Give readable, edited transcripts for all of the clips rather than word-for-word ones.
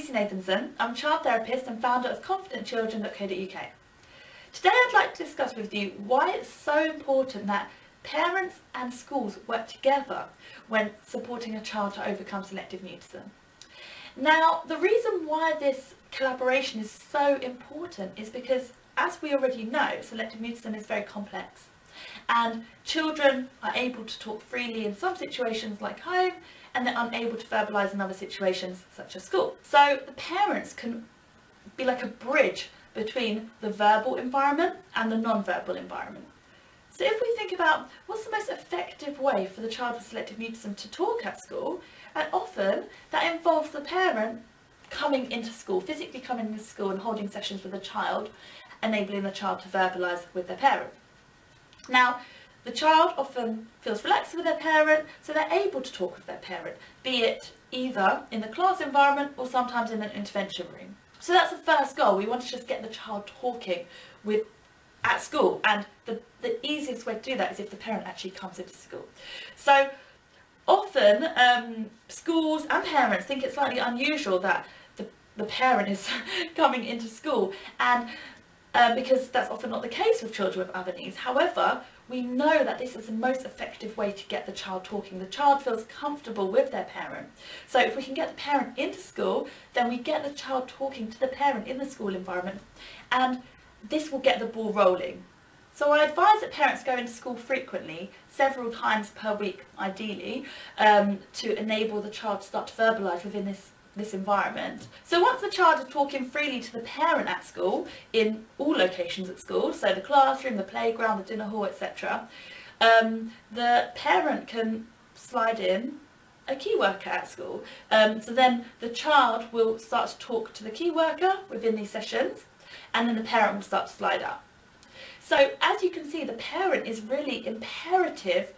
Lucy Nathanson. I'm a child therapist and founder of confidentchildren.co.uk. Today I'd like to discuss with you why it's so important that parents and schools work together when supporting a child to overcome selective mutism. Now, the reason why this collaboration is so important is because, as we already know, selective mutism is very complex, and children are able to talk freely in some situations like home, and they're unable to verbalise in other situations such as school. So the parents can be like a bridge between the verbal environment and the non-verbal environment. So if we think about what's the most effective way for the child with selective mutism to talk at school, and often that involves the parent coming into school, physically coming into school and holding sessions with the child, enabling the child to verbalise with their parent. Now, the child often feels relaxed with their parent, so they're able to talk with their parent, be it either in the class environment or sometimes in an intervention room. So that's the first goal. We want to just get the child talking at school, and the easiest way to do that is if the parent actually comes into school. So often schools and parents think it's slightly unusual that the parent is coming into school, and because that's often not the case with children with other needs. However, we know that this is the most effective way to get the child talking. The child feels comfortable with their parent. So if we can get the parent into school, then we get the child talking to the parent in the school environment, and this will get the ball rolling. So I advise that parents go into school frequently, several times per week ideally, to enable the child to start to verbalise within this environment. So once the child is talking freely to the parent at school, in all locations at school, so the classroom, the playground, the dinner hall, etc., the parent can slide in a key worker at school. So then the child will start to talk to the key worker within these sessions, and then the parent will start to slide up. So as you can see, the parent is really imperative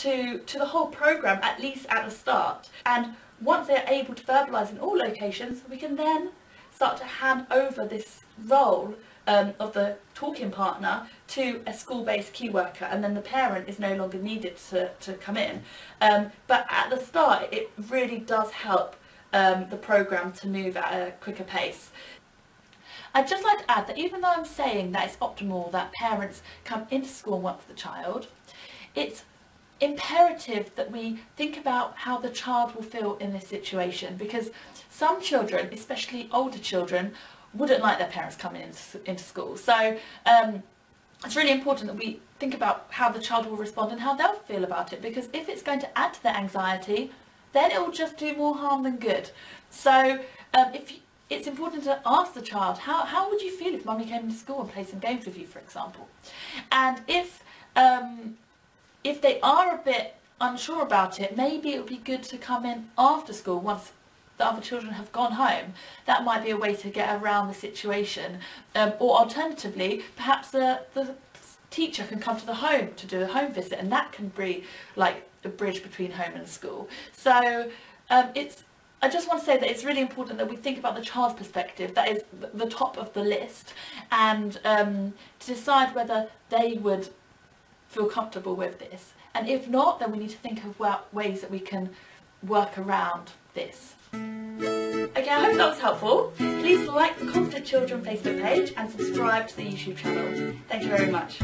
to the whole programme, at least at the start. And once they're able to verbalise in all locations, we can then start to hand over this role of the talking partner to a school-based key worker, and then the parent is no longer needed to come in. But at the start, it really does help the programme to move at a quicker pace. I'd just like to add that even though I'm saying that it's optimal that parents come into school and work with the child, it's imperative that we think about how the child will feel in this situation, because some children, especially older children, wouldn't like their parents coming into school. So it's really important that we think about how the child will respond and how they'll feel about it, because if it's going to add to their anxiety, then it will just do more harm than good. So it's important to ask the child, how would you feel if mummy came into school and played some games with you, for example? And if they are a bit unsure about it, maybe it would be good to come in after school once the other children have gone home. That might be a way to get around the situation. Or alternatively, perhaps the teacher can come to the home to do a home visit, and that can be like a bridge between home and school. So I just want to say that it's really important that we think about the child's perspective. That is the top of the list, and to decide whether they would feel comfortable with this. And if not, then we need to think of ways that we can work around this. Okay, I hope that was helpful. Please like the Confident Children Facebook page and subscribe to the YouTube channel. Thank you very much.